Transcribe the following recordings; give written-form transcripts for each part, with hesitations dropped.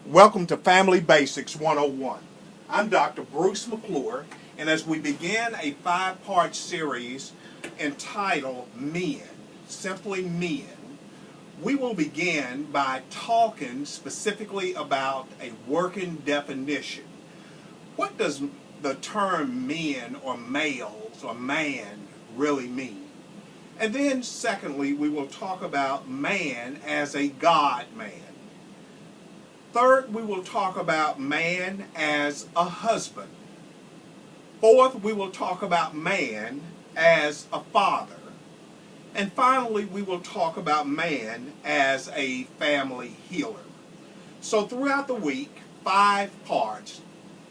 Welcome to Family Basics 101. I'm Dr. Bruce McClure, and as we begin a 5-part series entitled Men, simply Men, we will begin by talking specifically about a working definition. What does the term men or males or man really mean? And then secondly, we will talk about man as a God-man. Third, we will talk about man as a husband. Fourth, we will talk about man as a father. And finally, we will talk about man as a family healer. So throughout the week, 5 parts.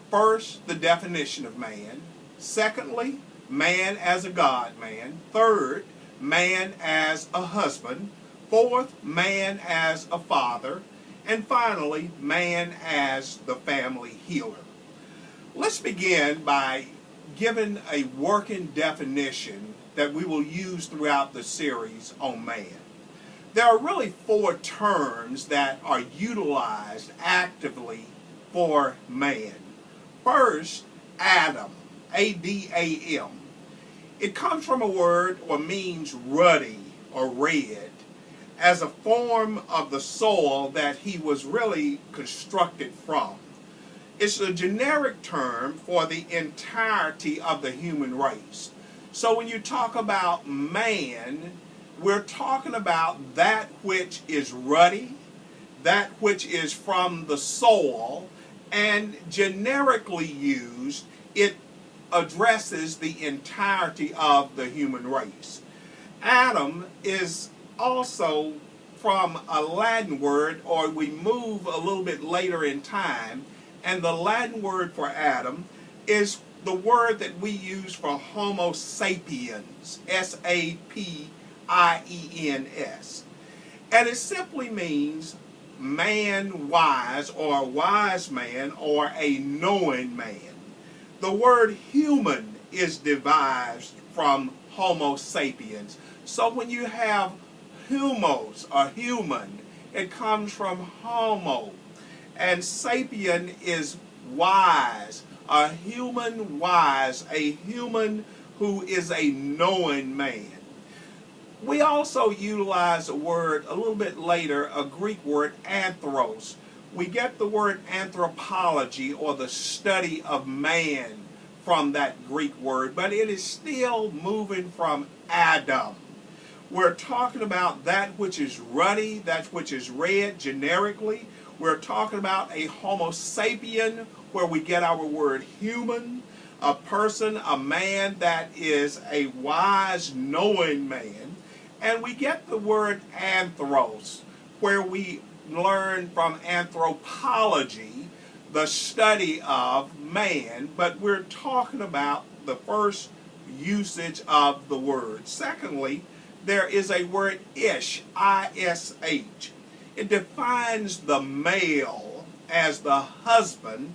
First, the definition of man. Secondly, man as a God-man. Third, man as a husband. Fourth, man as a father. And finally, man as the family healer. Let's begin by giving a working definition that we will use throughout the series on man. There are really 4 terms that are utilized actively for man. First, Adam, A-D-A-M. It comes from a word or means ruddy or red, as a form of the soil that he was really constructed from. It's a generic term for the entirety of the human race. So when you talk about man, we're talking about that which is ruddy, that which is from the soil, and generically used, it addresses the entirety of the human race. Adam is also from a Latin word, or we move a little bit later in time, and the Latin word for Adam is the word that we use for Homo sapiens, S-A-P-I-E-N-S. And it simply means man wise, or a wise man, or a knowing man. The word human is derived from Homo sapiens. So when you have humos, or human, it comes from homo. And sapien is wise, a human wise, a human who is a knowing man. We also utilize a word a little bit later, a Greek word, anthros. We get the word anthropology, or the study of man, from that Greek word, but it is still moving from Adam. We're talking about that which is ruddy, that which is red, generically. We're talking about a Homo sapien, where we get our word human, a person, a man that is a wise, knowing man. And we get the word anthros, where we learn from anthropology, the study of man, but we're talking about the first usage of the word. Secondly, there is a word ish, I-S-H. It defines the male as the husband,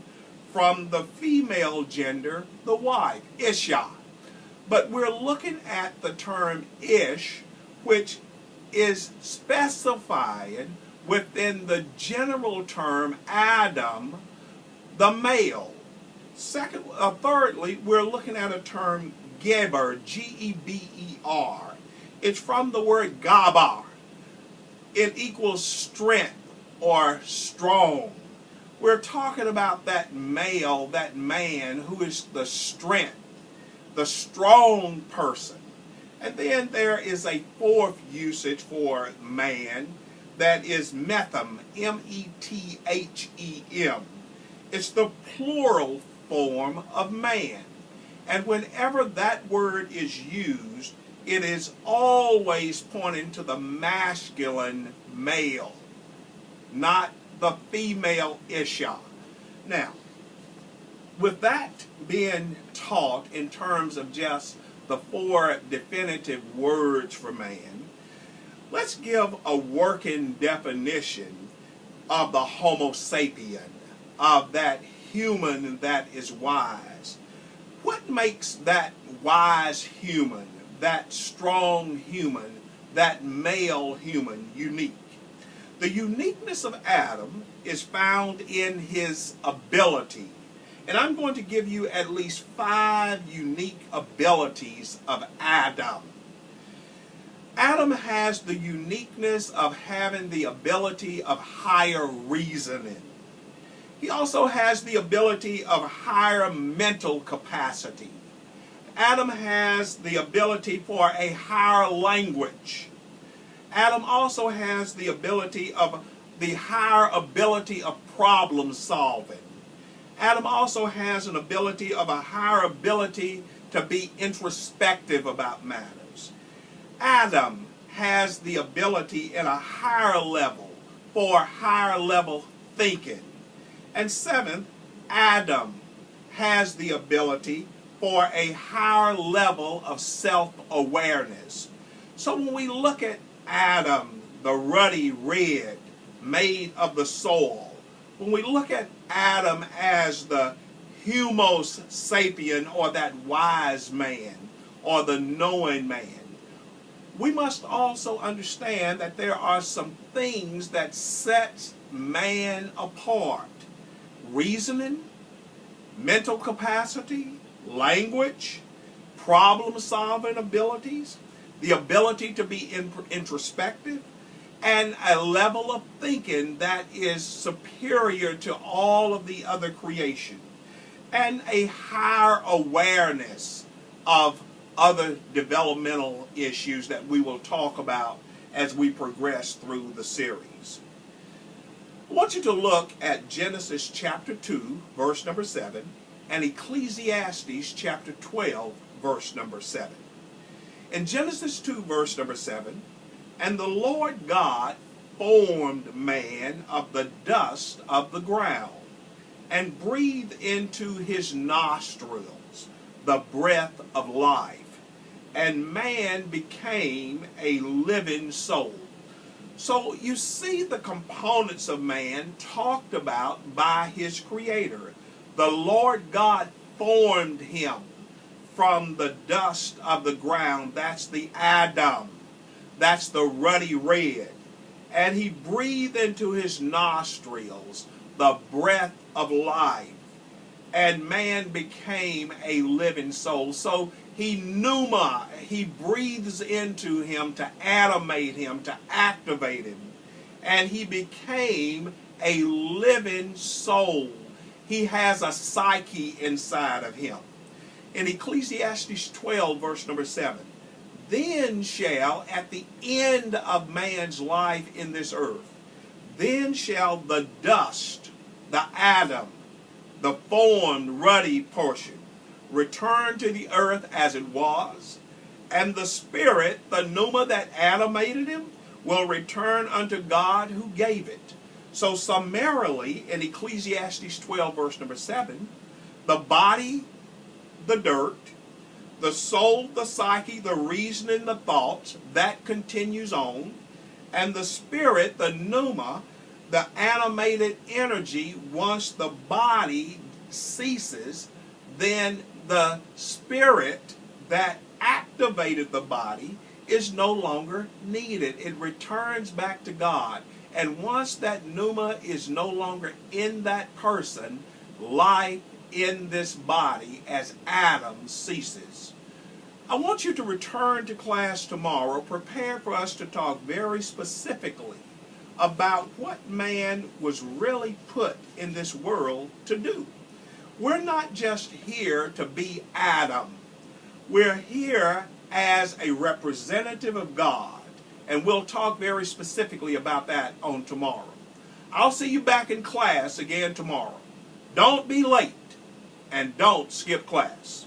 from the female gender, the wife, isha. But we're looking at the term ish, which is specified within the general term Adam, the male. Thirdly, we're looking at a term geber, G-E-B-E-R. It's from the word gabar. It equals strength or strong. We're talking about that male, that man who is the strength, the strong person. And then there is a 4th usage for man, that is methem, M-E-T-H-E-M. It's the plural form of man. And whenever that word is used, it is always pointing to the masculine male, not the female isha. Now, with that being taught in terms of just the 4 definitive words for man, let's give a working definition of the Homo sapien, of that human that is wise. What makes that wise human, that strong human, that male human unique? The uniqueness of Adam is found in his ability. And I'm going to give you at least 5 unique abilities of Adam. Adam has the uniqueness of having the ability of higher reasoning. He also has the ability of higher mental capacity. Adam has the ability for a higher language. Adam also has the higher ability of problem solving. Adam also has an ability of a higher ability to be introspective about matters. Adam has the ability in a higher level for higher level thinking. And 7th, Adam has the ability for a higher level of self-awareness. So when we look at Adam, the ruddy red made of the soil, when we look at Adam as the Homo sapien, or that wise man, or the knowing man, we must also understand that there are some things that set man apart. Reasoning, mental capacity, language, problem-solving abilities, the ability to be introspective, and a level of thinking that is superior to all of the other creation, and a higher awareness of other developmental issues that we will talk about as we progress through the series. I want you to look at Genesis chapter 2, verse number 7, and Ecclesiastes chapter 12, verse number 7. In Genesis 2, verse number 7, "And the Lord God formed man of the dust of the ground, and breathed into his nostrils the breath of life, and man became a living soul." So you see the components of man talked about by his Creator. The Lord God formed him from the dust of the ground. That's the Adam. That's the ruddy red. And he breathed into his nostrils the breath of life. And man became a living soul. So he breathes into him to animate him, to activate him. And he became a living soul. He has a psyche inside of him. In Ecclesiastes 12, verse number 7, "Then shall, at the end of man's life in this earth, then shall the dust, the Adam, the formed ruddy portion, return to the earth as it was, and the spirit, the pneuma that animated him, will return unto God who gave it." So summarily, in Ecclesiastes 12, verse number 7, the body, the dirt, the soul, the psyche, the reasoning, the thoughts, that continues on, and the spirit, the pneuma, the animated energy, once the body ceases, then the spirit that activated the body is no longer needed. It returns back to God. And once that pneuma is no longer in that person, life in this body as Adam ceases. I want you to return to class tomorrow, prepared for us to talk very specifically about what man was really put in this world to do. We're not just here to be Adam. We're here as a representative of God, and we'll talk very specifically about that on tomorrow. I'll see you back in class again tomorrow. Don't be late, and don't skip class.